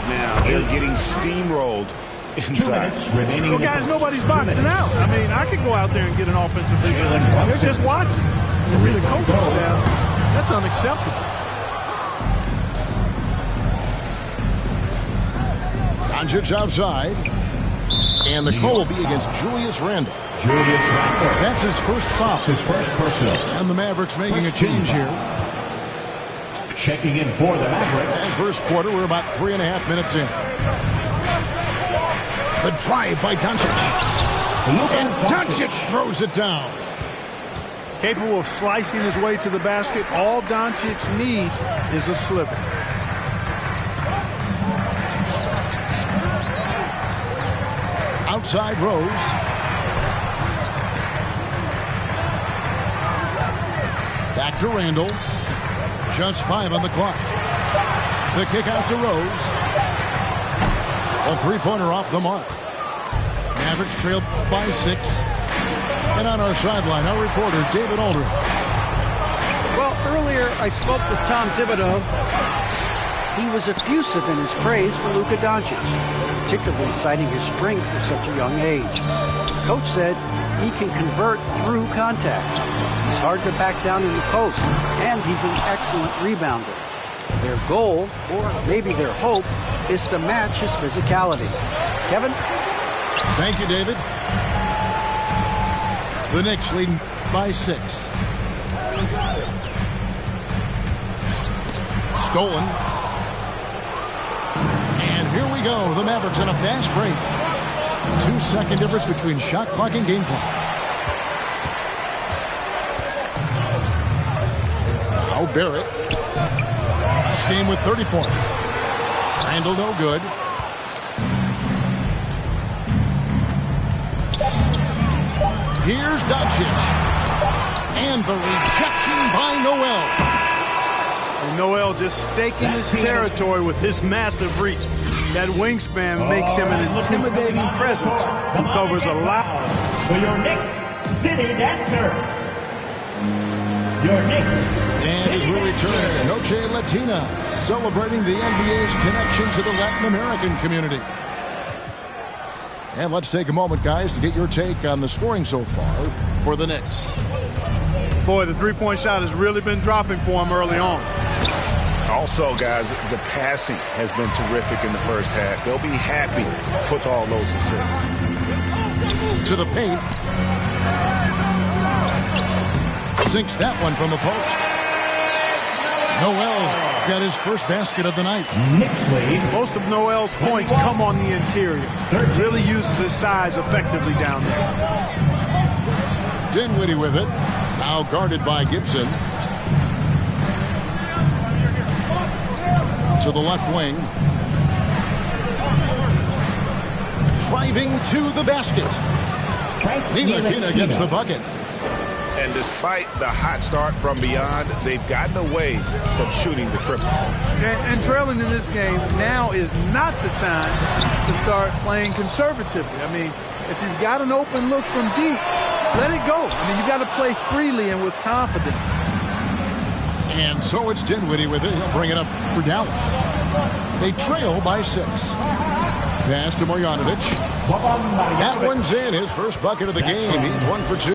now. They're getting steamrolled inside. Well, guys, nobody's boxing out. I mean, I could go out there and get an offensive rebound. They're just watching. To be the coaching staff, that's unacceptable. Doncic outside. And the call will be against Julius Randle. That's his first foul. His first personal. And the Mavericks making a change here. Checking in for the Mavericks. And first quarter, we're about 3.5 minutes in. The drive by Doncic. And Doncic throws it down. Capable of slicing his way to the basket. All Doncic needs is a sliver. Outside Rose. Back to Randle. Just 5 on the clock. The kick out to Rose. A three-pointer off the mark. Mavericks trail by 6. And on our sideline, our reporter, David Aldridge. Well, earlier I spoke with Tom Thibodeau. He was effusive in his praise for Luka Doncic, particularly citing his strength for such a young age. The coach said he can convert through contact. He's hard to back down in the post, and he's an excellent rebounder. Their goal, or maybe their hope, is to match his physicality. Kevin? Thank you, David. The Knicks leading by 6. Stolen. And here we go. The Mavericks on a fast break. 2-second difference between shot clock and game clock. Now Barrett. Last game with 30 points. Randle no good. Here's Doncic. And the rejection by Noel. And Noel just staking his territory with his massive reach. That wingspan makes him an intimidating presence who covers a lot. For your Knicks City Dancer. Your Knicks. And as we return, Noche Latina, celebrating the NBA's connection to the Latin American community. And let's take a moment, guys, to get your take on the scoring so far for the Knicks. Boy, the three-point shot has really been dropping for him early on. Also, guys, the passing has been terrific in the first half. They'll be happy with all those assists. To the paint. Sinks that one from the post. Noel's got his first basket of the night. Knicks lead. Most of Noel's points come on the interior. Really uses his size effectively down there. Dinwiddie with it. Now guarded by Gibson. To the left wing. Driving to the basket. Ntilikina gets the bucket. And despite the hot start from beyond, they've gotten away from shooting the triple. And trailing in this game, now is not the time to start playing conservatively. I mean, if you've got an open look from deep, let it go. I mean, you've got to play freely and with confidence. And so it's Dinwiddie with it. He'll bring it up for Dallas. They trail by 6. Pass to Marjanovic. That one's in. His first bucket of the game. He's 1 for 2.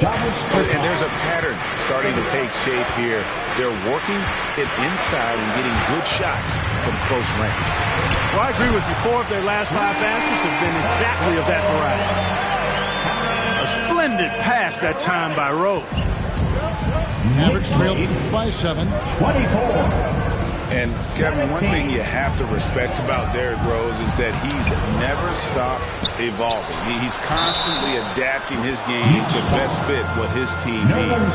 And there's a pattern starting to take shape here. They're working it inside and getting good shots from close range. Well, I agree with you. 4 of their last 5 baskets have been exactly of that variety. A splendid pass that time by Rose. Mavericks trail by 7. 24. And, Kevin, one thing you have to respect about Derrick Rose is that he's never stopped evolving. He's constantly adapting his game to best fit what his team needs.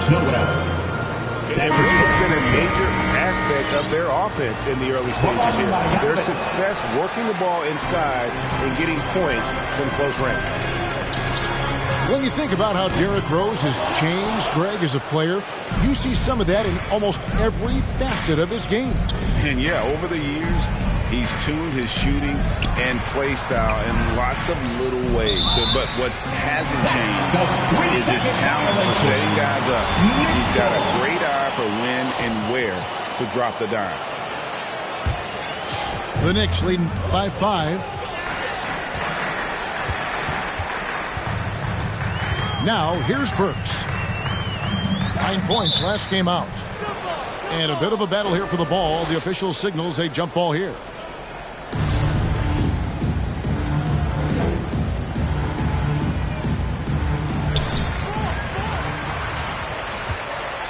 It's been a major aspect of their offense in the early stages here. Their success working the ball inside and getting points from close range. When you think about how Derrick Rose has changed, Greg, as a player, you see some of that in almost every facet of his game. And, yeah, over the years, he's tuned his shooting and play style in lots of little ways. But what hasn't changed is his talent for setting guys up. He's got a great eye for when and where to drop the dime. The Knicks leading by 5. Now, here's Burks. 9 points last game out. And a bit of a battle here for the ball. The official signals a jump ball here.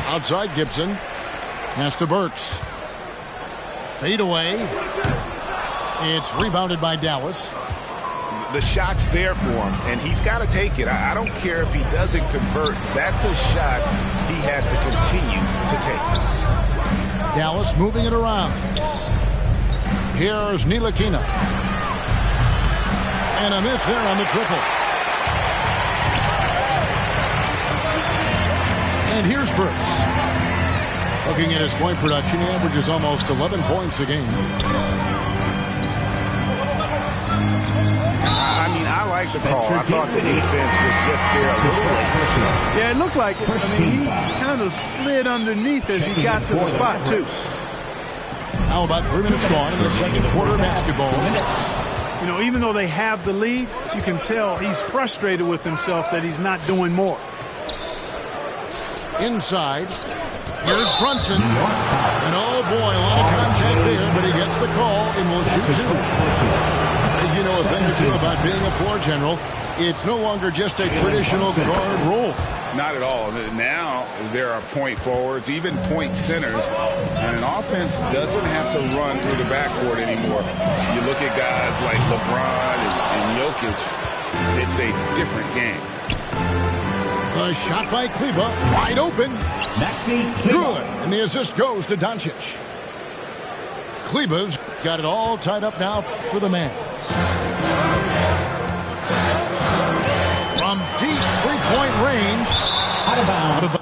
Outside, Gibson. Pass to Burks. Fade away. It's rebounded by Dallas. The shot's there for him, and he's got to take it. I don't care if he doesn't convert. That's a shot he has to continue to take. Dallas moving it around. Here's Ntilikina. And a miss there on the triple. And here's Burks. Looking at his point production, he averages almost 11 points a game. I like the call. I thought the defense was just there a little late. Yeah, it looked like it. I mean, he kind of slid underneath as he got to the spot, too. Now about 3 minutes gone in the second quarter of basketball. You know, even though they have the lead, you can tell he's frustrated with himself that he's not doing more. Inside. Here's Brunson. And oh boy, a lot of contact there, but he gets the call and will shoot 2. You know a thing or two about being a floor general. It's no longer just a traditional guard role. Not at all. Now there are point forwards, even point centers, and an offense doesn't have to run through the backcourt anymore. You look at guys like LeBron and Jokic, it's a different game. A shot by Kleber, wide open. Good, and the assist goes to Doncic. Kleber's got it all tied up now for the Mavs. From deep three-point range. Out of bounds.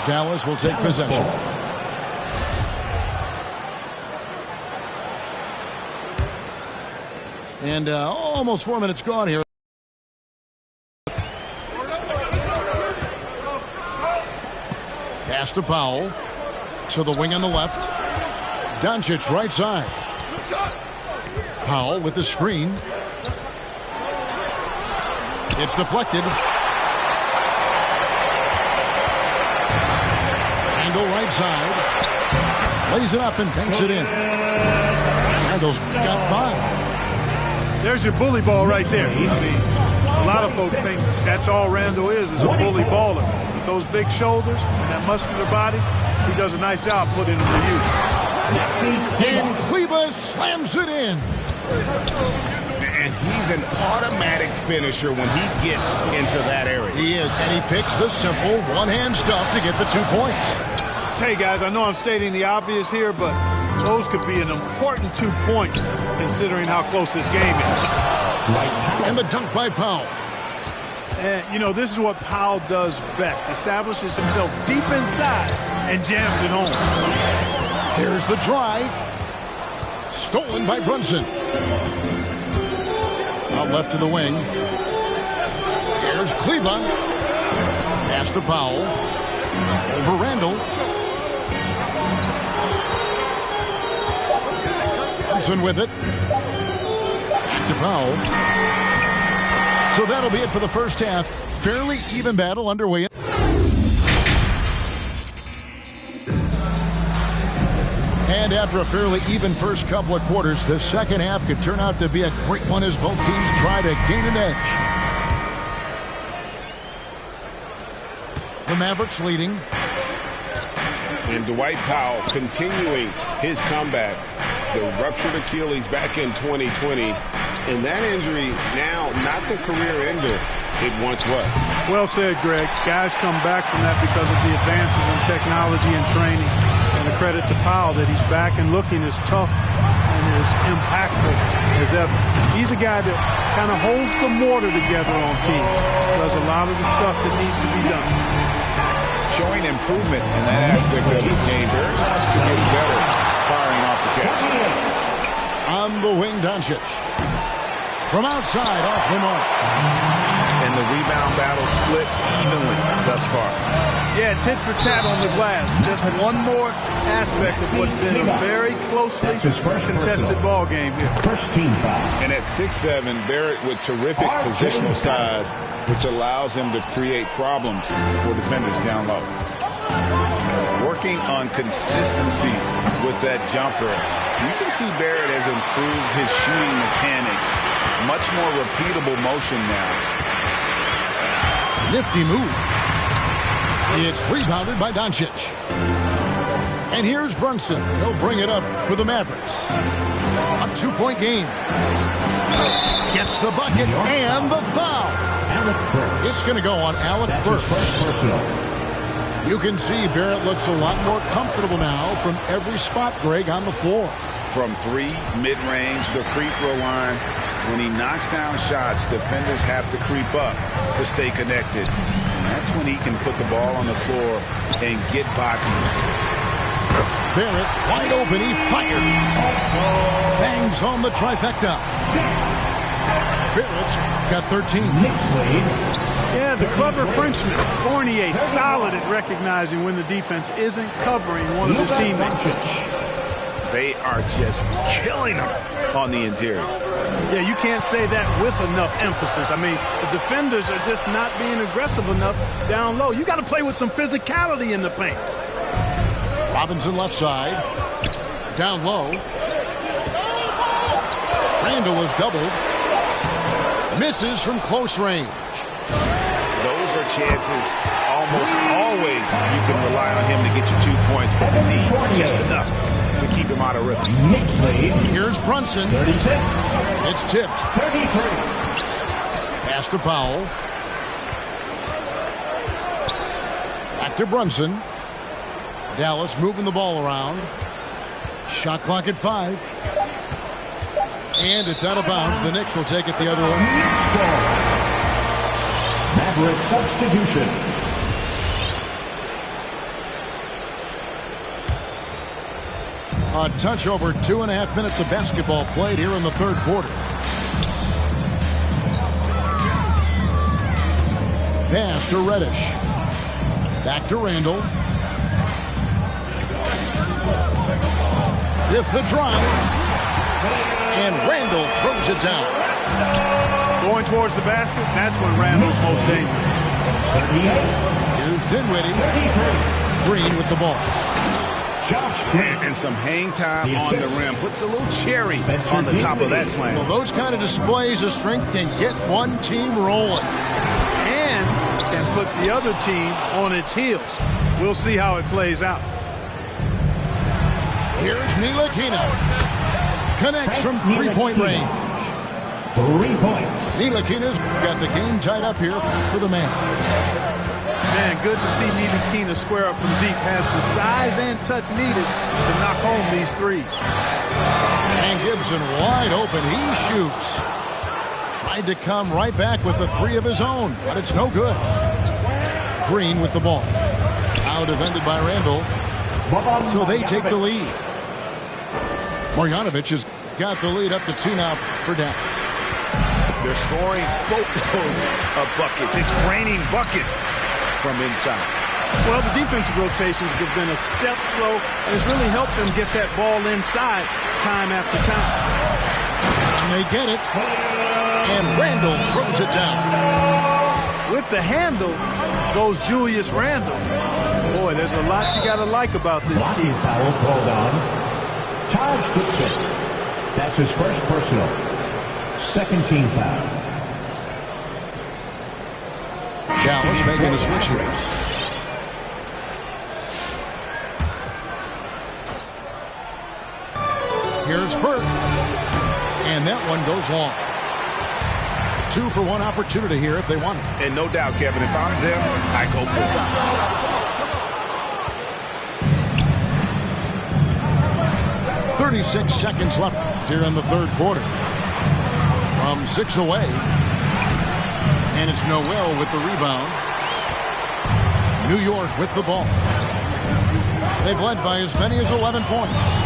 Dallas will take possession. And almost 4 minutes gone here. Pass to Powell. To the wing on the left. Doncic right side. Powell with the screen. It's deflected. Right side. Lays it up and banks it in. Randall's got 5. There's your bully ball right there. I mean, a lot of folks think that's all Randall is a bully baller. With those big shoulders and that muscular body, he does a nice job putting them to use. And Kleber slams it in. And he's an automatic finisher when he gets into that area. He is, and he picks the simple one-hand stuff to get the 2 points. Hey, guys, I know I'm stating the obvious here, but those could be an important 2 points considering how close this game is. And the dunk by Powell. And, you know, this is what Powell does best. Establishes himself deep inside and jams it home. Here's the drive. Stolen by Brunson. Out left to the wing. Here's Kleber. Pass to Powell. Over Randall. Thompson with it. Back to Powell. So that'll be it for the first half. Fairly even battle underway. And after a fairly even first couple of quarters, the second half could turn out to be a great one as both teams try to gain an edge. The Mavericks leading. And Dwight Powell continuing his comeback. The ruptured Achilles back in 2020. And that injury now not the career ender it once was. Well said, Greg. Guys come back from that because of the advances in technology and training. And a credit to Powell that he's back and looking as tough and as impactful as ever. He's a guy that kind of holds the mortar together on team. Does a lot of the stuff that needs to be done. showing improvement in that aspect of his game. Barrett wants to get better firing off the catch. On the wing, Doncic. From outside, off the mark. And the rebound battle split evenly thus far. Yeah, tit for tat on the glass. Just one more aspect of what's been a very closely contested ball game here. First team foul. And at 6'7", Barrett with terrific positional size, which allows him to create problems for defenders down low. Working on consistency with that jumper. You can see Barrett has improved his shooting mechanics. Much more repeatable motion now. Nifty move. It's rebounded by Doncic. And here's Brunson. He'll bring it up for the Mavericks. A 2-point game. Gets the bucket and the foul. It's going to go on Alec Burks. You can see Barrett looks a lot more comfortable now from every spot, Greg, on the floor. From 3, mid-range, the free throw line. When he knocks down shots, defenders have to creep up to stay connected. And that's when he can put the ball on the floor and get by people. Barrett wide open. He fires. Bangs home the trifecta. Barrett's got 13. Yeah, the clever Frenchman, Fournier, solid at recognizing when the defense isn't covering one of his teammates. They are just killing him on the interior. Yeah, you can't say that with enough emphasis. I mean, the defenders are just not being aggressive enough down low. You got to play with some physicality in the paint. Robinson left side. Down low. Randall is doubled. Misses from close range. Those are chances almost always you can rely on him to get you 2 points, but you need just enough to keep him out of rhythm. Here's Brunson. 36. It's tipped. 33. Pass to Powell. Back to Brunson. Dallas moving the ball around. Shot clock at 5. And it's out of bounds. The Knicks will take it the other way. Maverick substitution. A touch over 2.5 minutes of basketball played here in the third quarter. Pass to Reddish. Back to Randall. With the drive. And Randall throws it down. Going towards the basket, that's when Randall's most dangerous. 38. Here's Dinwiddie. 33. Green with the ball. Josh Green. And some hang time on the rim. Puts a little cherry on the top of that slam. Well, those kind of displays of strength can get one team rolling. And can put the other team on its heels. We'll see how it plays out. Here's Ntilikina. Connects from three-point range. 3 points. Ntilikina's got the game tied up here for the Mavs. Man, good to see Ntilikina square up from deep. Has the size and touch needed to knock home these threes. And Gibson wide open. He shoots. Tried to come right back with the 3 of his own, but it's no good. Green with the ball. Now defended by Randall. So they take the lead. Marjanovic has got the lead up to 2 now for Dallas. They're scoring boatloads of buckets. It's raining buckets from inside. Well, the defensive rotations have been a step slow, and it's really helped them get that ball inside time after time. And they get it. And Randall throws it down. With the handle goes Julius Randle. Boy, there's a lot you got to like about this kid. Foul called on Taj Gibson. That's his first personal. Second team foul. Dallas making a switch here. Here's Burke. And that one goes long. 2 for 1 opportunity here if they want it. And no doubt, Kevin, if I'm them, I go for it. 36 seconds left here in the third quarter. From 6 away. And it's Noel with the rebound. New York with the ball. They've led by as many as 11 points.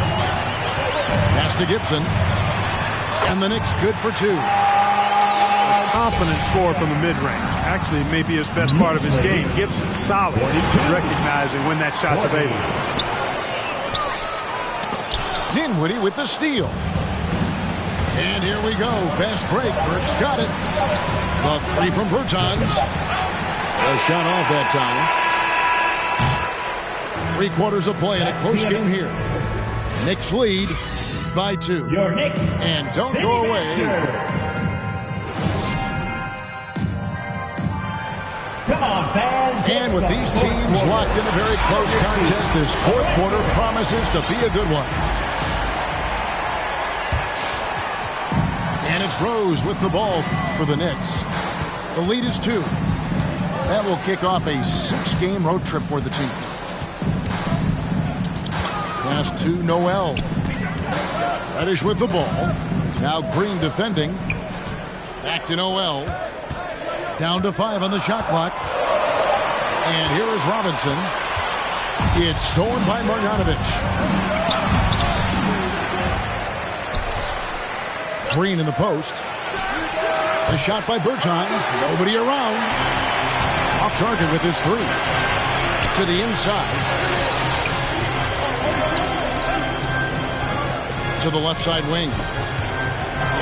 Pass to Gibson. And the Knicks good for 2. Confident score from the mid-range. Actually, it may be his best part of his game. Gibson's solid, recognizing when that shot's available. Dinwiddie with the steal. And here we go. Fast break. Burks got it. The 3 from Bertans. A shot off that time. 3 quarters of play in a close game here. Knicks lead by 2. Your Knicks. And don't go away. Come on, fans. And with these teams locked in a very close contest, this 4th quarter promises to be a good one. And it's Rose with the ball for the Knicks. The lead is 2. That will kick off a 6-game road trip for the team. Pass to Noel. Reddish with the ball. Now Green defending. Back to Noel. Down to 5 on the shot clock. And here is Robinson. It's stolen by Marjanovic. Green in the post. A shot by Bertans. Nobody around. Off target with his 3. To the inside. To the left side wing.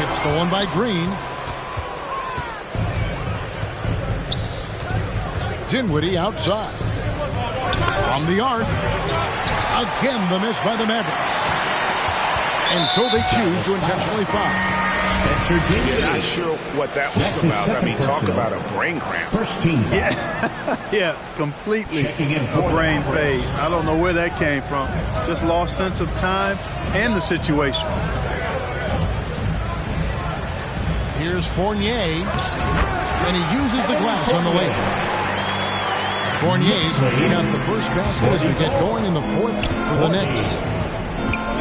It's stolen by Green. Dinwiddie outside. From the arc. Again, the miss by the Mavericks. And so they choose to intentionally foul. Yeah, not sure what that was about. I mean, talk about a brain cramp. First team foul. Yeah, completely a brain fade. I don't know where that came from. Just lost sense of time and the situation. Here's Fournier. And he uses the glass on the layup. Fournier's got the first basket as we get going in the 4th for the Knicks.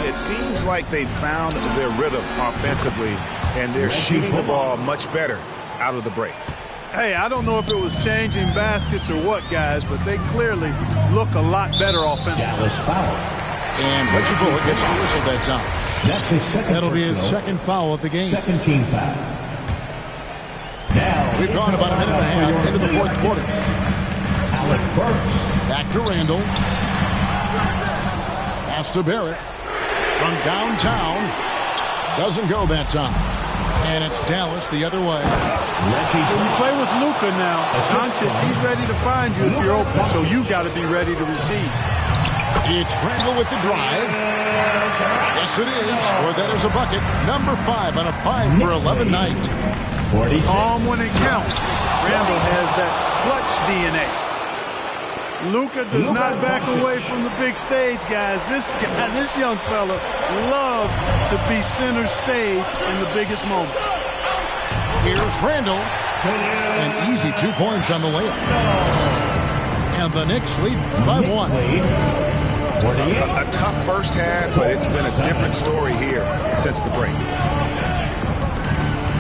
It seems like they found their rhythm offensively, and they're shooting the ball much better out of the break. Hey, I don't know if it was changing baskets or what, guys, but they clearly look a lot better offensively. Dallas foul. And Reggie Bullock gets the whistle that time. That's his second. That'll be his second foul of the game. Second team foul. Now We've gone about a minute and a half into the 4th quarter. Alec Burks. Back to Randall. Pass to Barrett. From downtown. Doesn't go that time. And it's Dallas the other way. When you play with Luka now, Doncic, he's ready to find you if you're open, so you got to be ready to receive. It's Randall with the drive. Yes, it is. Or that is a bucket. Number 5 on a 5 for 11 night. 46. Calm when it counts. Randall has that clutch DNA. Luka does not back away from the big stage, guys. This young fella loves to be center stage in the biggest moment. Here's Randall. An easy 2 points on the layup. And the Knicks lead by 1. A tough first half, but it's been a different story here since the break.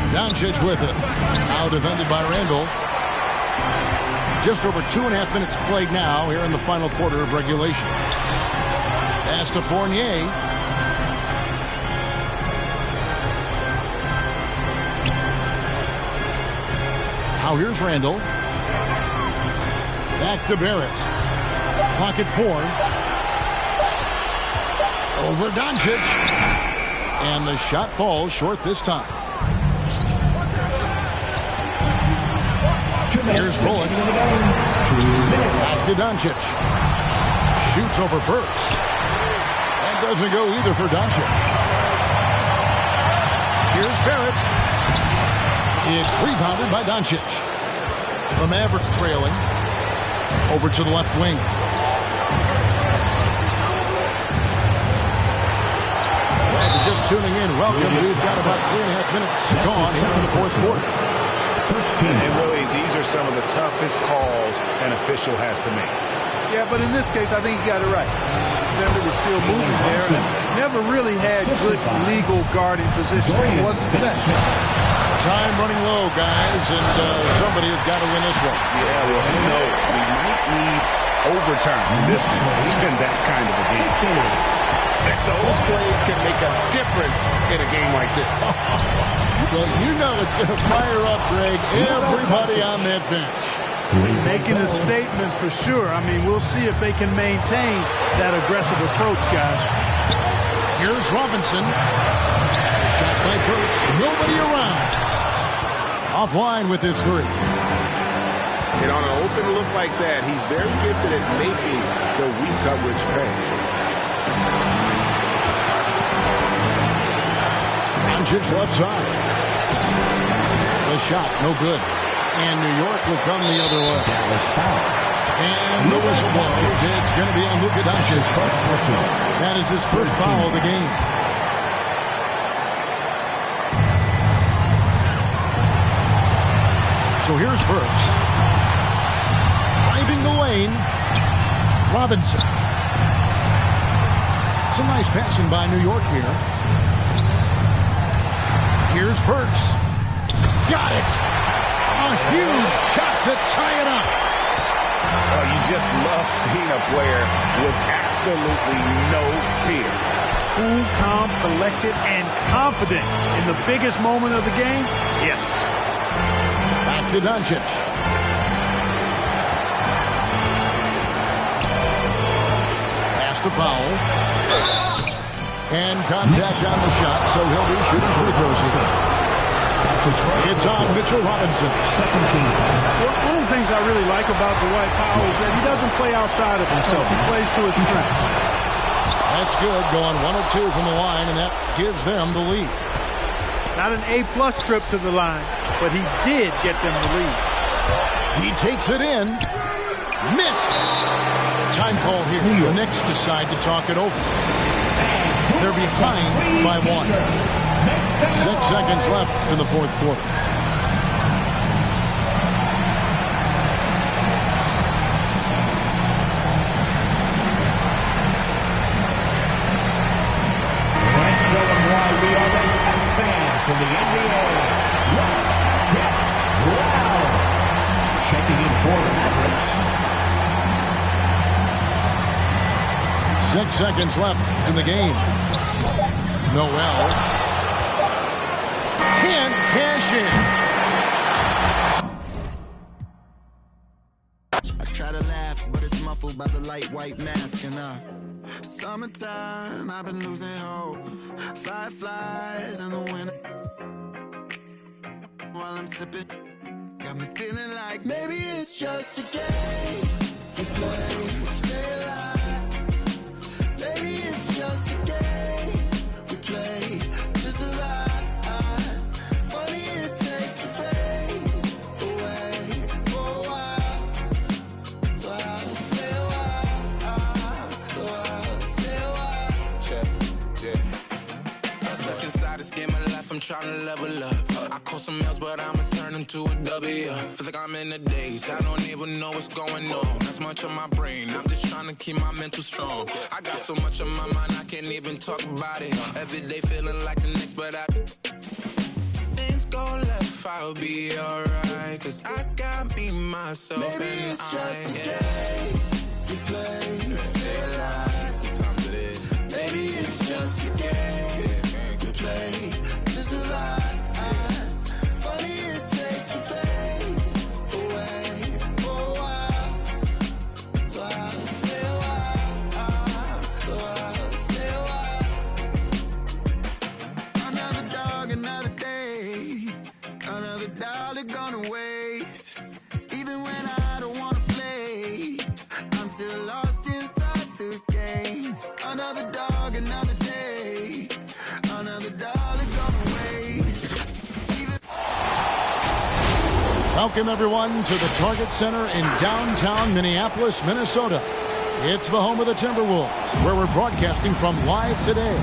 Doncic with it. Now defended by Randall. Just over 2.5 minutes played now here in the final quarter of regulation. Pass to Fournier. Now here's Randall. Back to Barrett. Pocket 4. Over Doncic. And the shot falls short this time. Here's Bullock. Back to Doncic. Shoots over Burks. That doesn't go either for Doncic. Here's Barrett. It's rebounded by Doncic. The Mavericks trailing. Over to the left wing. If you're just tuning in, welcome. We've got about 3.5 minutes gone here in the 4th quarter. And really, these are some of the toughest calls an official has to make. Yeah, but in this case, I think he got it right. The defender was still moving there and never really had good legal guarding position. He wasn't set. Time running low, guys, and somebody has got to win this one. Yeah, well, who knows? We might need overtime in this one. It's been that kind of a game. Those plays can make a difference in a game like this. Well, you know it's going to fire up, Greg, everybody on that bench. Making a statement for sure. I mean, we'll see if they can maintain that aggressive approach, guys. Here's Robinson. Shot by Burks. Nobody around. Offline with his three. And on an open look like that, he's very gifted at making the weak coverage pay. Doncic left side. The shot, no good. And New York will come the other way. And the whistle blows. It's going to be on Luka Doncic. That is his first foul of the game. So here's Burks. Driving the lane. Robinson. Some nice passing by New York here. Here's Burks. Got it. A huge shot to tie it up. Oh, you just love seeing a player with absolutely no fear. Cool, calm, collected, and confident in the biggest moment of the game? Yes. Back to Doncic. Pass to Powell. And contact on the shot, so he'll be shooting free throws here. It's on Mitchell Robinson. One of the things I really like about Dwight Powell is that he doesn't play outside of himself. He plays to his strengths. That's good, going 1 of 2 from the line, and that gives them the lead. Not an A-plus trip to the line, but he did get them the lead. He takes it in. Missed. Time call here. The Knicks decide to talk it over. They're behind by 1. 6 seconds left in the fourth quarter. Let's show them why we are the best fans in the NBA. Let's get loud. Checking in for the Mavericks. 6 seconds left in the game. Noel. Can't cash in. I try to laugh, but it's muffled by the light white mask. And summertime, I've been losing hope. Fireflies in the winter. While I'm sipping, got me feeling like maybe it's just a game. We play, stay alive. Maybe it's just a game. We play, just a lie. I'm trying to level up. I call some else, but I'ma turn them to a W. Feels like I'm in the days. I don't even know what's going on. That's much of my brain. I'm just trying to keep my mental strong. I got so much on my mind, I can't even talk about it. Every day feeling like the next, but things go left, I'll be alright. Cause I got me, myself, maybe and it's just a game. We play, stay alive. Sometimes it is. Maybe it's just a game. We play. Funny it takes the pain away for a while. So I'll stay a while. Another dog, another day. Another dollar gonna waste. Even when I don't wanna play, I'm still lost inside the game. Another dog, another day. Another dollar gonna waste. Welcome, everyone, to the Target Center in downtown Minneapolis, Minnesota. It's the home of the Timberwolves, where we're broadcasting from live today.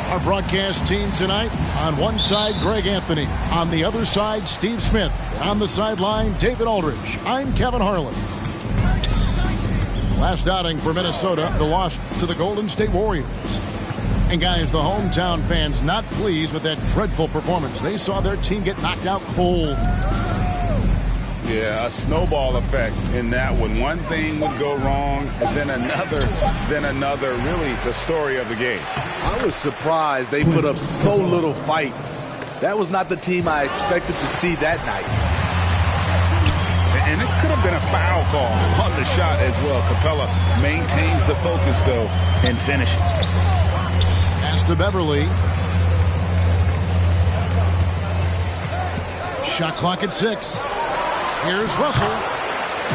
Our broadcast team tonight, on one side, Greg Anthony. On the other side, Steve Smith. And on the sideline, David Aldridge. I'm Kevin Harlan. Last outing for Minnesota, the loss to the Golden State Warriors. And guys, the hometown fans not pleased with that dreadful performance. They saw their team get knocked out cold. Yeah, a snowball effect in that one. One thing would go wrong, and then another. Really the story of the game. I was surprised they put up so little fight. That was not the team I expected to see that night. And it could have been a foul call on the shot as well. Capella maintains the focus, though, and finishes. Pass to Beverly. Shot clock at 6. Here's Russell.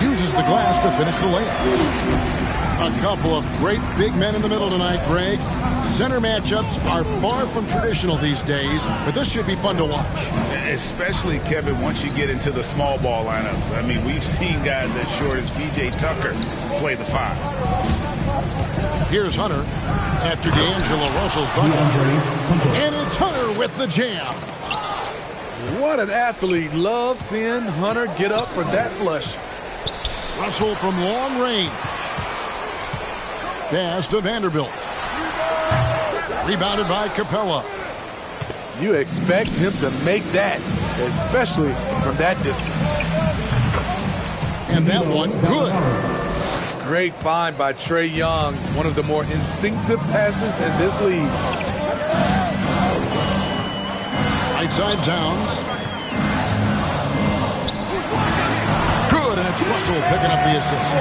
Uses the glass to finish the layup. A couple of great big men in the middle tonight, Greg. Center matchups are far from traditional these days, but this should be fun to watch. Especially, Kevin, once you get into the small ball lineups. I mean, we've seen guys as short as P.J. Tucker play the 5. Here's Hunter after D'Angelo Russell's bucket. And it's Hunter with the jam. What an athlete. Love seeing Hunter get up for that flush. Russell from long range. Pass to Vanderbilt. Rebounded by Capella. You expect him to make that, especially from that distance. And that one, good. Great find by Trae Young, one of the more instinctive passers in this league. Right side Towns. Good, and it's Russell picking up the assist.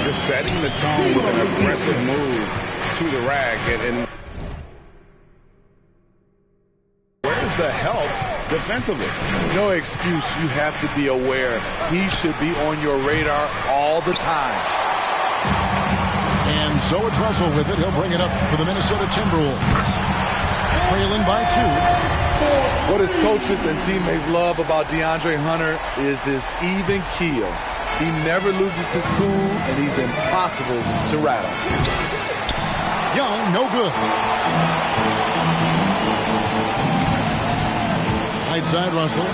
Just setting the tone with an aggressive move to the rack. And where's the help defensively? No excuse. You have to be aware. He should be on your radar all the time. And so it's Russell with it. He'll bring it up for the Minnesota Timberwolves. Trailing by 2. What his coaches and teammates love about DeAndre Hunter is his even keel. He never loses his cool, and he's impossible to rattle. Young, no good. Right side Russell.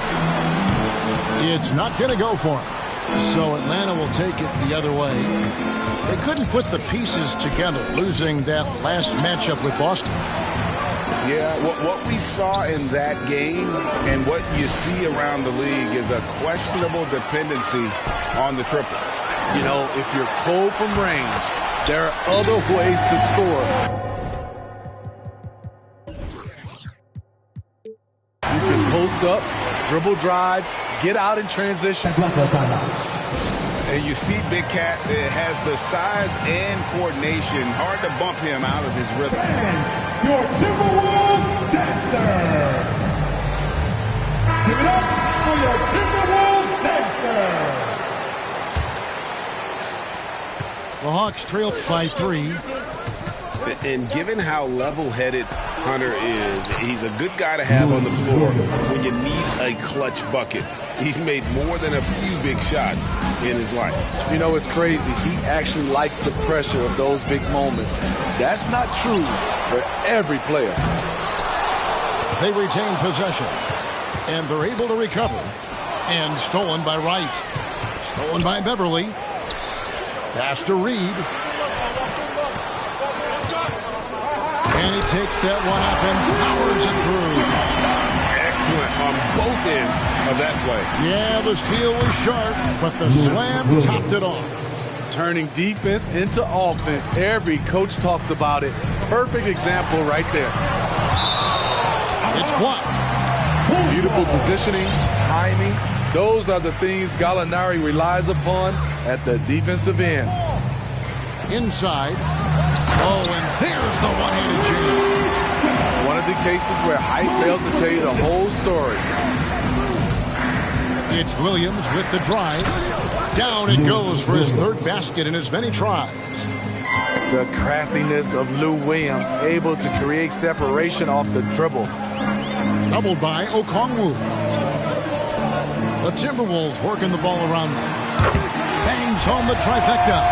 It's not going to go for him. So Atlanta will take it the other way. They couldn't put the pieces together, losing that last matchup with Boston. Yeah, what we saw in that game and what you see around the league is a questionable dependency on the triple. You know, if you're cold from range, there are other ways to score. You can post up, dribble drive, get out in transition. And you see Big Cat has the size and coordination. Hard to bump him out of his rhythm. And your Timberwolves dancers. Give it up for your Timberwolves dancers. The Hawks trail by 3. And given how level-headed Hunter is, he's a good guy to have on the floor when you need a clutch bucket. He's made more than a few big shots in his life. You know, it's crazy. He actually likes the pressure of those big moments. That's not true for every player. They retain possession, and they're able to recover. And stolen by Wright. Stolen by Beverly. Pass to Reed. And he takes that one up and powers it through. Excellent on both ends of that play. Yeah, the steal was sharp, but the slam topped it off. Turning defense into offense. Every coach talks about it. Perfect example right there. It's blocked. Beautiful positioning, timing. Those are the things Gallinari relies upon at the defensive end. Inside. Oh, and there's the one-handed jam. One of the cases where height fails to tell you the whole story. It's Williams with the drive. Down it goes for his third basket in as many tries. The craftiness of Lou Williams, able to create separation off the dribble. Doubled by Okongwu. The Timberwolves working the ball around now. Bangs home the trifecta.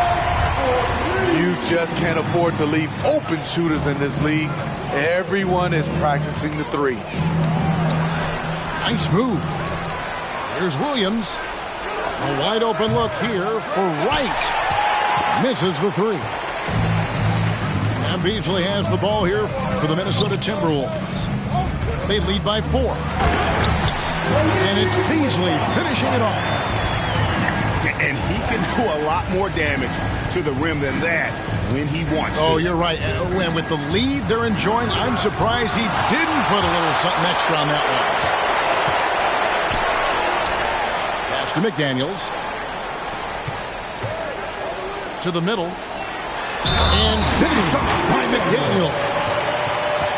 You just can't afford to leave open shooters in this league. Everyone is practicing the 3. Nice move. Here's Williams. A wide open look here for Wright. Misses the 3. And Beasley has the ball here for the Minnesota Timberwolves. They lead by 4. And it's Beasley finishing it off. And he can do a lot more damage to the rim than that when he wants to. Oh, you're right. And with the lead they're enjoying, I'm surprised he didn't put a little something extra on that one. Pass to McDaniels. To the middle. And finished off by McDaniel.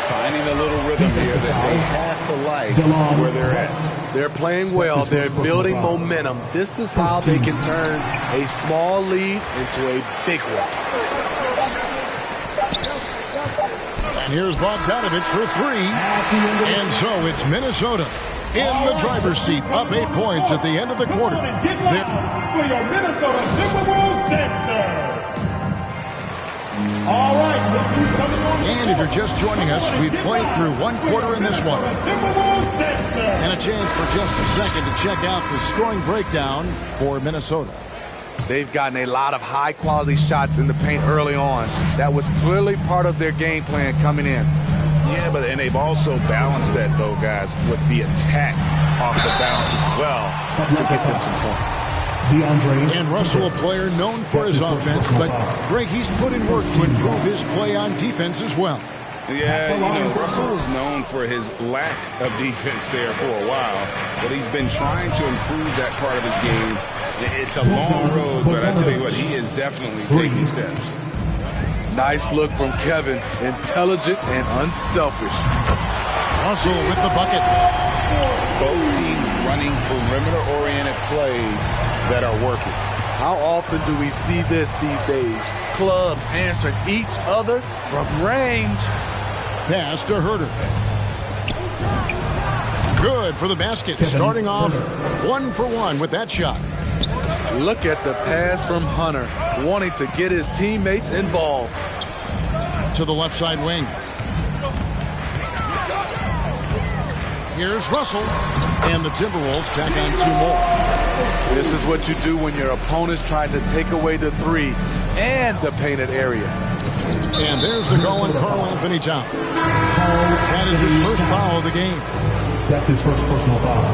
Finding a little rhythm here that they have to like where they're at. They're playing well. They're building momentum. This is how they can turn a small lead into a big one. And here's Bogdanovich for three. And so it's Minnesota in the driver's seat, up 8 points at the end of the quarter. For your Minnesota Timberwolves dancers. All right, look who's coming on. And if you're just joining us, we've played through one quarter in this one. And a chance for just a second to check out the scoring breakdown for Minnesota. They've gotten a lot of high-quality shots in the paint early on. That was clearly part of their game plan coming in. Yeah, and they've also balanced that, though, guys, with the attack off the bounce as well to get them some points. And Russell, a player known for his offense, but Greg, he's put in work to improve his play on defense as well. Yeah, Russell was known for his lack of defense there for a while, but he's been trying to improve that part of his game. It's a long road, but I tell you what, he is definitely taking steps. Nice look from Kevin. Intelligent and unselfish. Russell with the bucket. Both teams running perimeter-oriented plays that are working. How often do we see this these days? Clubs answering each other from range. Pass to Herter. Good for the basket. Starting off 1 for 1 with that shot. Look at the pass from Hunter, wanting to get his teammates involved. To the left side wing. Here's Russell. And the Timberwolves tack on 2 more. This is what you do when your opponents try to take away the three and the painted area. And there's the call on Karl Anthony Towns. That is his first foul of the game. That's his first personal foul.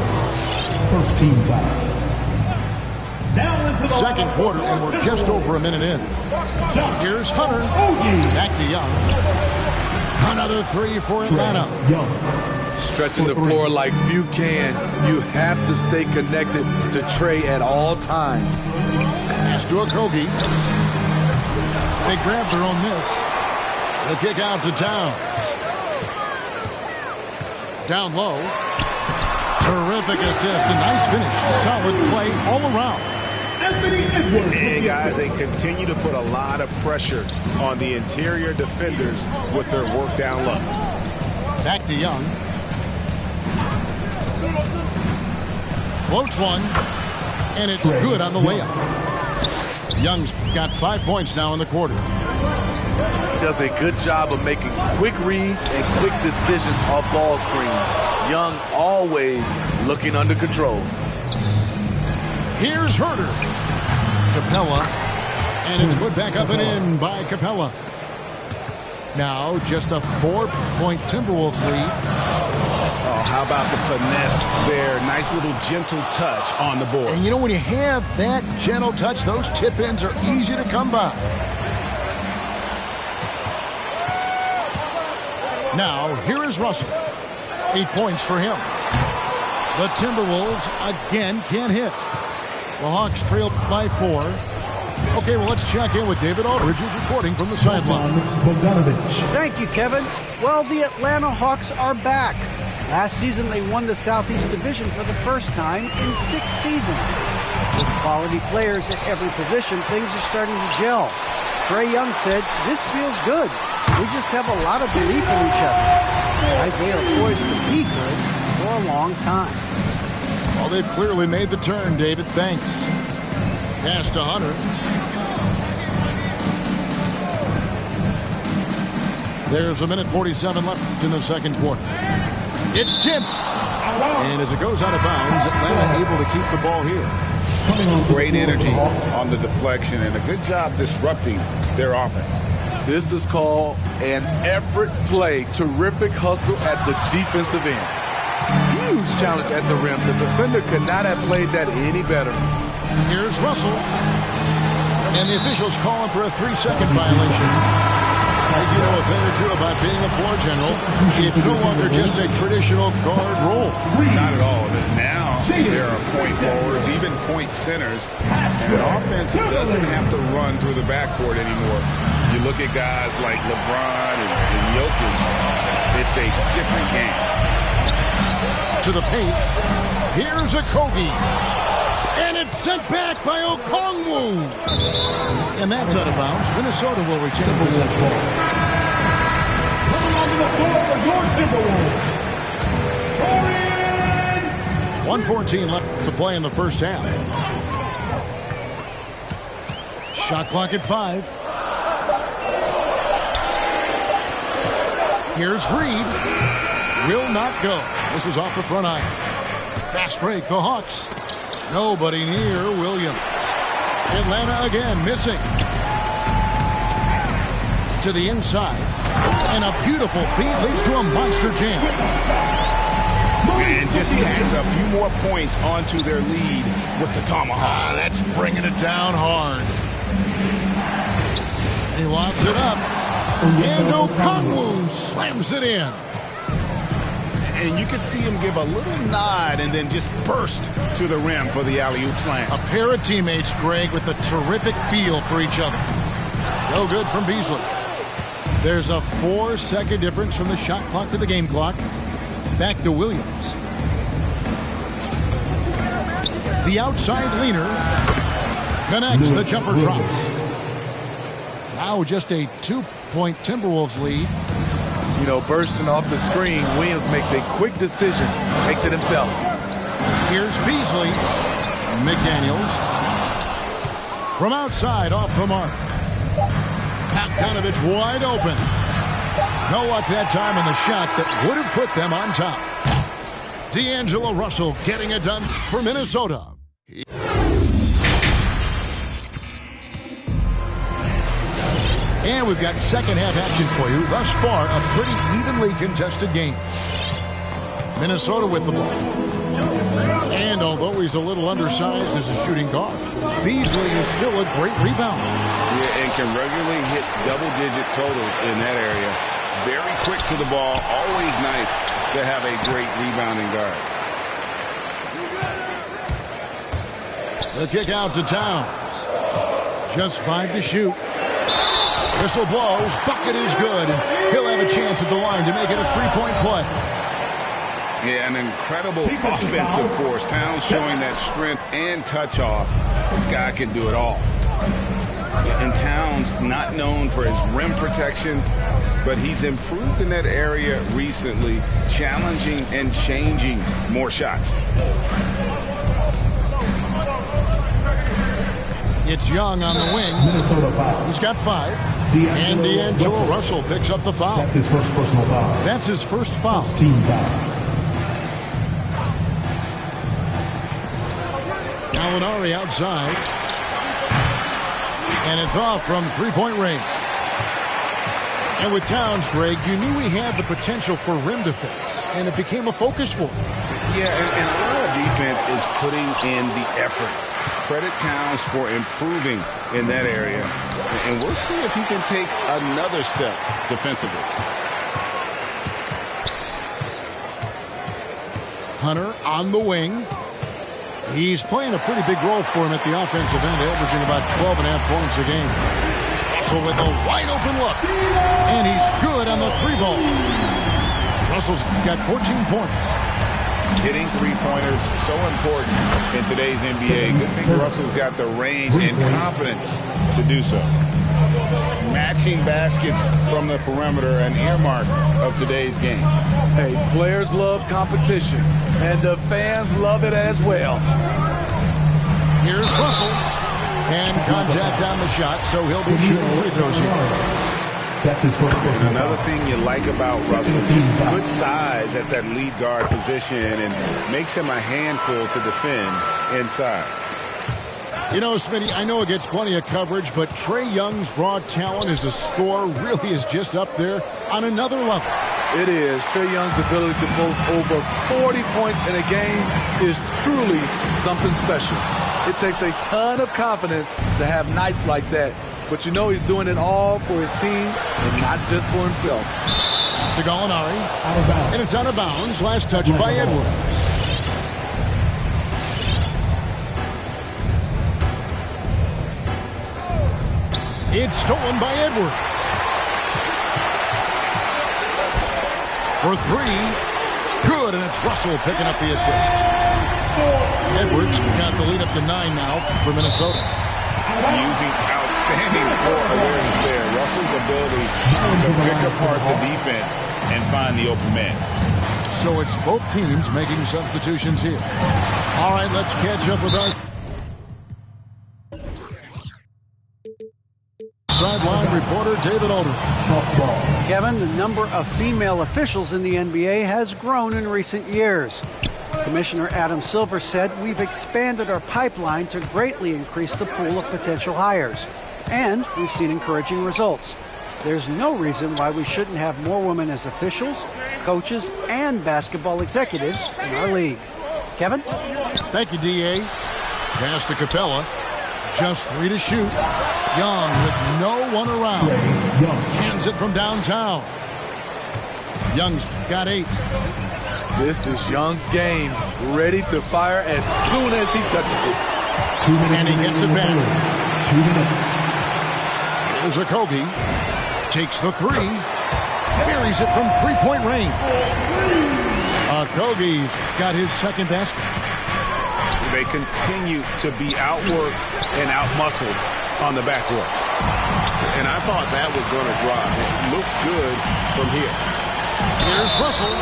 First team foul. Second quarter, and we're just over a minute in. Here's Hunter. Back to Young. Another 3 for Atlanta. Stretching the floor like few can. You have to stay connected to Trey at all times. Pass to Okogie. They grab their own miss. The kick out to Towns. Down low. Terrific assist. A nice finish. Solid play all around. And guys, they continue to put a lot of pressure on the interior defenders with their work down low. Back to Young. Floats one, and it's good on the layup. Young's got 5 points now in the quarter. He does a good job of making quick reads and quick decisions off ball screens. Young always looking under control. Here's Herter. Capella, and it's put back up and in by Capella. Now just a 4-point Timberwolves lead. Oh, how about the finesse there? Nice little gentle touch on the board. And you know, when you have that gentle touch, those tip-ins are easy to come by. Now, here is Russell. 8 points for him. The Timberwolves again can't hit. The Hawks trail by 4. Okay, well, let's check in with David Aldridge, who's reporting from the sideline. Thank you, Kevin. Well, the Atlanta Hawks are back. Last season, they won the Southeast Division for the first time in 6 seasons. With quality players at every position, things are starting to gel. Trae Young said, "This feels good. We just have a lot of belief in each other." Guys, they are poised to be good for a long time. Well, they've clearly made the turn, David. Thanks. Pass to Hunter. There's 1:47 left in the second quarter. It's tipped. And as it goes out of bounds, Atlanta able to keep the ball here. Great energy on the deflection and a good job disrupting their offense. This is called an effort play. Terrific hustle at the defensive end. Huge challenge at the rim. The defender could not have played that any better. Here's Russell. And the officials calling for a 3-second violation. I do know a thing or two about being a floor general. It's no longer just a traditional guard role. Not at all. Now there are point forwards, even point centers, and an offense doesn't have to run through the backcourt anymore. You look at guys like LeBron and Jokic, it's a different game. To the paint. Here's a Kobe. And it's sent back by Okongwu. And that's out of bounds. Minnesota will retain possession. Coming onto the floor for your Timberwolves, 1:14 left to play in the first half. Shot clock at 5. Here's Reed. Will not go. This is off the front iron. Fast break, the Hawks. Nobody near Williams. Atlanta again missing. To the inside. And a beautiful feed leads to a monster jam. And just tacks a few more points onto their lead with the tomahawk. That's bringing it down hard. He lobs it up. And Okongwu slams it in. And you could see him give a little nod and then just burst to the rim for the alley-oop slam. A pair of teammates, Greg, with a terrific feel for each other. No good from Beasley. There's a 4-second difference from the shot clock to the game clock. Back to Williams. The outside leaner connects. The jumper drops. Now just a 2-point Timberwolves lead. You know, bursting off the screen, Williams makes a quick decision, takes it himself. Here's Beasley. McDaniels. From outside, off the mark. Bogdanovich wide open. No luck that time on the shot that would have put them on top. D'Angelo Russell getting it done for Minnesota. And we've got second half action for you. Thus far, a pretty evenly contested game. Minnesota with the ball. And although he's a little undersized as a shooting guard, Beasley is still a great rebounder. Yeah, and can regularly hit double-digit totals in that area. Very quick to the ball. Always nice to have a great rebounding guard. The kick out to Towns. Just 5 to shoot. Whistle blows. Bucket is good. And he'll have a chance at the line to make it a 3-point play. Yeah, an incredible offensive force. Towns showing that strength and touch off. This guy can do it all. And Towns not known for his rim protection, but he's improved in that area recently, challenging and changing more shots. It's Young on the wing. Minnesota foul. He's got 5. And D'Angelo Russell picks up the foul. That's his first personal foul. That's his first foul. Team foul. Gallinari outside. And it's off from 3-point range. And with Towns, Greg, you knew he had the potential for rim defense, and it became a focus for him. Yeah, and a lot of defense is putting in the effort. Credit Towns for improving in that area. And we'll see if he can take another step defensively. Hunter on the wing. He's playing a pretty big role for him at the offensive end, averaging about 12.5 points a game. Russell with a wide open look. And he's good on the 3-ball. Russell's got 14 points. Hitting three-pointers, so important in today's NBA. Good thing Russell's got the range and confidence to do so. Matching baskets from the perimeter, an earmark of today's game. Hey, players love competition, and the fans love it as well. Here's Russell. And contact on the shot, so he'll be shooting free throws here. That's his first personal Another foul. thing you like about Russell, just good size at that lead guard position and makes him a handful to defend inside. You know, Smitty, I know it gets plenty of coverage, but Trae Young's raw talent as a scorer really is just up there on another level. It is. Trae Young's ability to post over 40 points in a game is truly something special. It takes a ton of confidence to have nights like that. But you know he's doing it all for his team and not just for himself. It's to Gallinari. And it's out of bounds. Last touch by Edwards. It's stolen by Edwards. For three. Good, and it's Russell picking up the assist. Edwards got the lead up to 9 now for Minnesota. Using outstanding floor awareness there. Russell's ability to pick apart the defense and find the open man. So it's both teams making substitutions here. All right, let's catch up with our sideline reporter, David Aldridge. Kevin, the number of female officials in the NBA has grown in recent years. Commissioner Adam Silver said, "We've expanded our pipeline to greatly increase the pool of potential hires, and we've seen encouraging results. There's no reason why we shouldn't have more women as officials, coaches, and basketball executives in our league." Kevin? Thank you, D.A. Pass to Capella. Just 3 to shoot. Young with no one around. Cans it from downtown. Young's got 8. This is Young's game. Ready to fire as soon as he touches it. And he gets it back. 2 minutes. Here's Okogie. Takes the 3. Buries it from 3-point range. Okogie's got his second basket. They continue to be outworked and outmuscled on the backcourt. And I thought that was going to drop. It looked good from here. Here's Russell.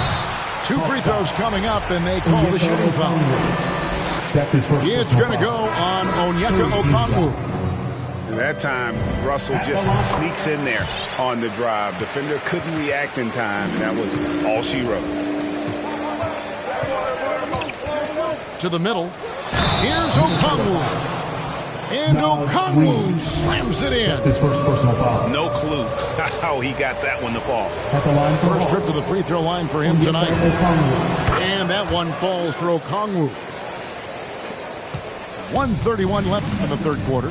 2 free throws coming up, and they call the shooting foul. That's his first. It's going to go on Onyeka Okongwu. That time, Russell just sneaks in there on the drive. Defender couldn't react in time, and that was all she wrote. To the middle. Here's Okongwu. And Okongwu slams it in. That's his first personal foul. No clue how he got that one to fall. At the line for First trip to the free throw line for him tonight. And that one falls for Okongwu. 1:31 left in the third quarter.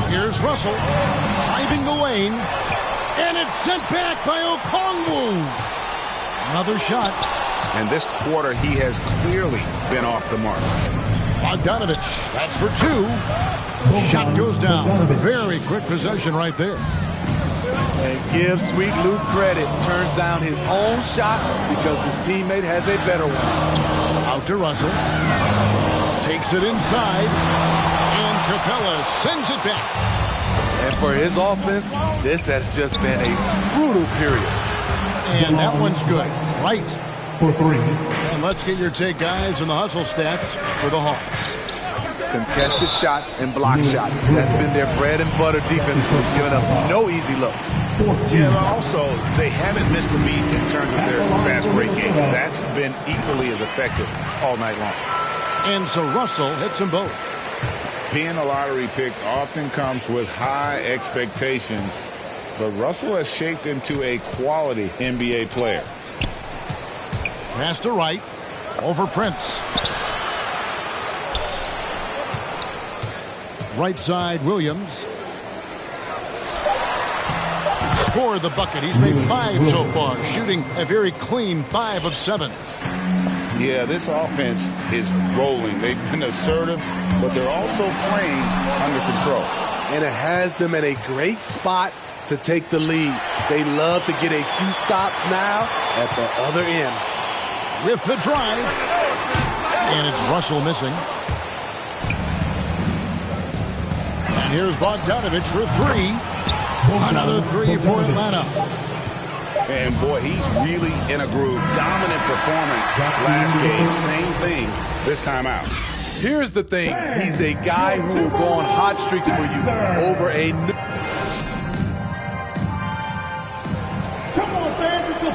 Here's Russell. Driving the lane. And it's sent back by Okongwu. Another shot. And this quarter, he has clearly been off the mark. Bogdanovich, that's for 2. Shot goes down. Very quick possession right there. And give Sweet Luke credit. Turns down his own shot because his teammate has a better one. Out to Russell. Takes it inside. And Capella sends it back. And for his offense, this has just been a brutal period. And that one's good. Right. For 3. And let's get your take, guys, on the hustle stats for the Hawks. Contested shots and block shots. That's been their bread and butter defense. Giving up no easy looks. Yeah, but also, they haven't missed a beat in terms of their fast break game. That's been equally as effective all night long. And so Russell hits them both. Being a lottery pick often comes with high expectations, but Russell has shaped into a quality NBA player. Pass to Wright. Over Prince. Right side, Williams. Scored the bucket. He's made 5 so far, shooting a very clean 5 of 7. Yeah, this offense is rolling. They've been assertive, but they're also playing under control. And it has them at a great spot to take the lead. They love to get a few stops now at the other end. With the drive. And it's Russell missing. And here's Bogdanovich for 3. Another 3 for Atlanta. And boy, he's really in a groove. Dominant performance last game. Same thing this time out. Here's the thing. He's a guy who will go on hot streaks for you over a...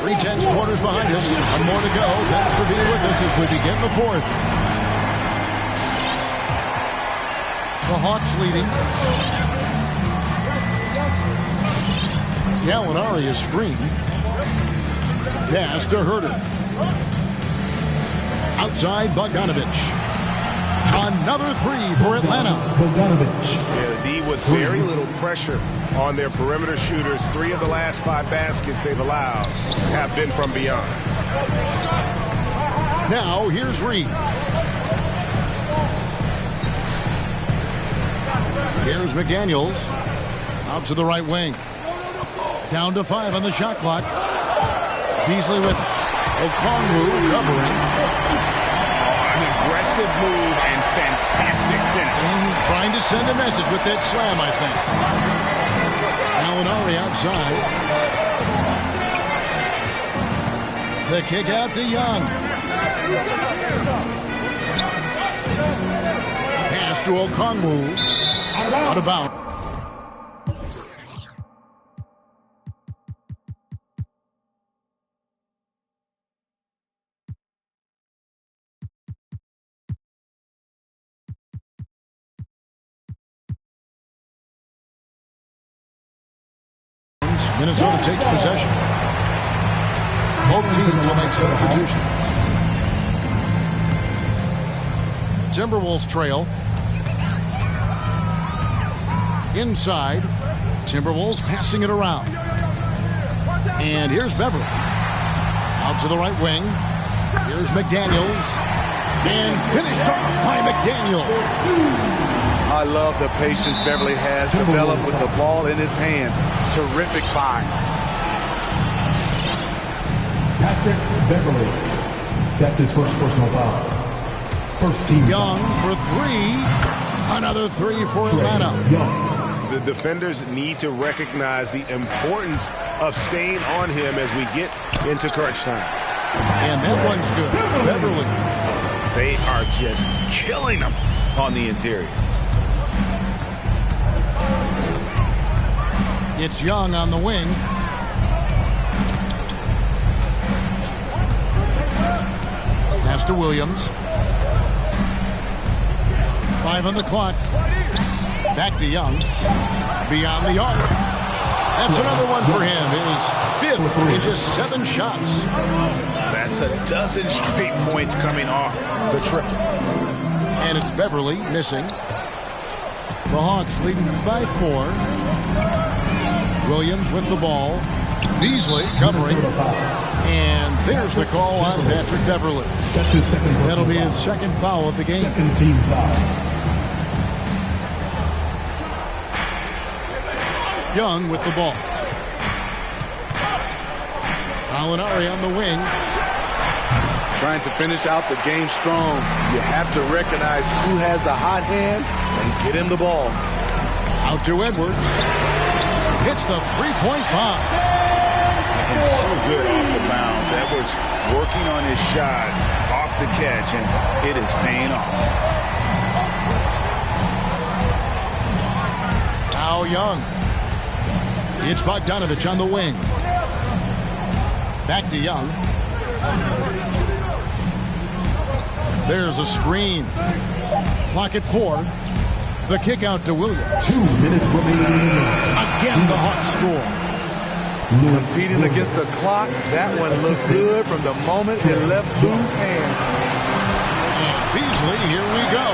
3:10 quarters behind us. One more to go. Thanks for being with us as we begin the fourth. The Hawks leading. Gallinari is screened. Pass to Herter. Outside Bogdanovich. Another three for Atlanta. Yeah, the D with very little pressure on their perimeter shooters. 3 of the last 5 baskets they've allowed have been from beyond. Now, here's Reed. Here's McDaniels. Out to the right wing. Down to 5 on the shot clock. Beasley with Okongwu covering. An aggressive move and fantastic finish. And trying to send a message with that slam, I think. Gallinari outside. The kick out to Young. Pass to Okongwu. Out of bounds. Minnesota takes possession. Both teams will make substitutions. Timberwolves trail. Inside. Timberwolves passing it around. And here's Beverly. Out to the right wing. Here's McDaniels. And finished off by McDaniel. I love the patience Beverly has developed with the ball in his hands. Terrific find. Patrick Beverly. That's his first personal foul. First team. Young for 3. Another 3 for Atlanta. The defenders need to recognize the importance of staying on him as we get into crunch time. And that one's good. Beverly. They are just killing them on the interior. It's Young on the wing. Pass to Williams. 5 on the clock. Back to Young. Beyond the arc. That's another one for him. His 5th in just 7 shots. That's a dozen straight points coming off the triple. And it's Beverly missing. The Hawks leading by 4. Williams with the ball. Beasley covering. And there's the call on Patrick Beverly. That'll be his 2nd foul of the game. Second team foul. Young with the ball. Gallinari on the wing. Trying to finish out the game strong. You have to recognize who has the hot hand and get him the ball. Out to Edwards. Hits the 3-point bomb. And so good off the bounds. Edwards working on his shot off the catch, and it is paying off. Now Young. It's Bogdanovich on the wing. Back to Young. There's a screen. Clock at 4. The kick out to Williams. 2 minutes remaining. Again, the Hawks score. Competing against the clock. That one looked good from the moment it left Boo's hands. And Beasley, here we go.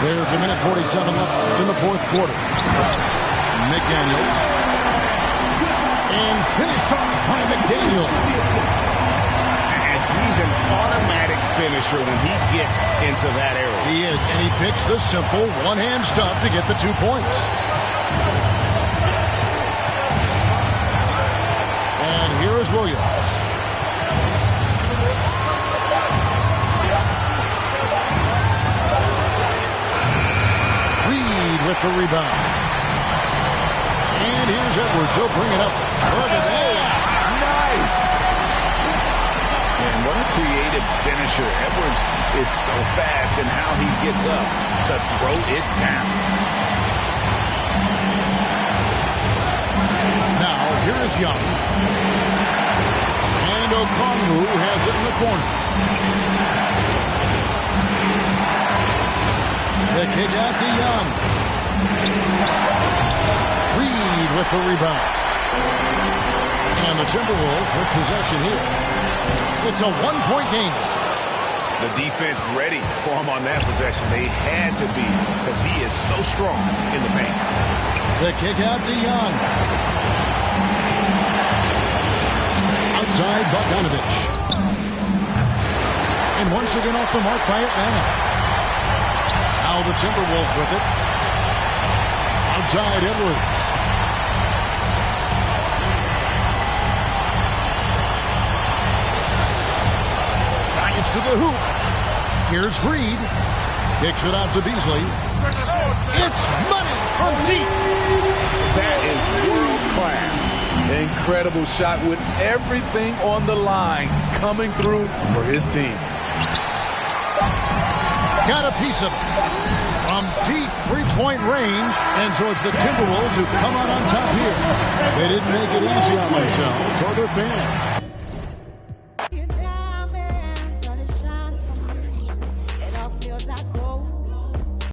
There's a minute 47 left in the 4th quarter. McDaniels. And finished off by McDaniel. And he's an automatic finisher when he gets into that area. He is, and he picks the simple one-hand stuff to get the 2 points. And here is Williams. Reed with the rebound. And here's Edwards. He'll bring it up. Nice. And what a creative finisher. Edwards is so fast in how he gets up to throw it down. Now, here is Young. And Okongwu has it in the corner. The kick out to Young. Reed with the rebound. And the Timberwolves with possession here. It's a one-point game. The defense ready for him on that possession. They had to be because he is so strong in the paint. The kick out to Young. Outside Bogdanovich. And once again off the mark by Atlanta. Now the Timberwolves with it. Outside Edwards. Drives to the hoop. Here's Reed. Kicks it out to Beasley. It's money from deep. That is world class. Incredible shot with everything on the line coming through for his team. Got a piece of it. From deep three-point range. And so it's the Timberwolves who come out on top here. They didn't make it easy on themselves or their fans.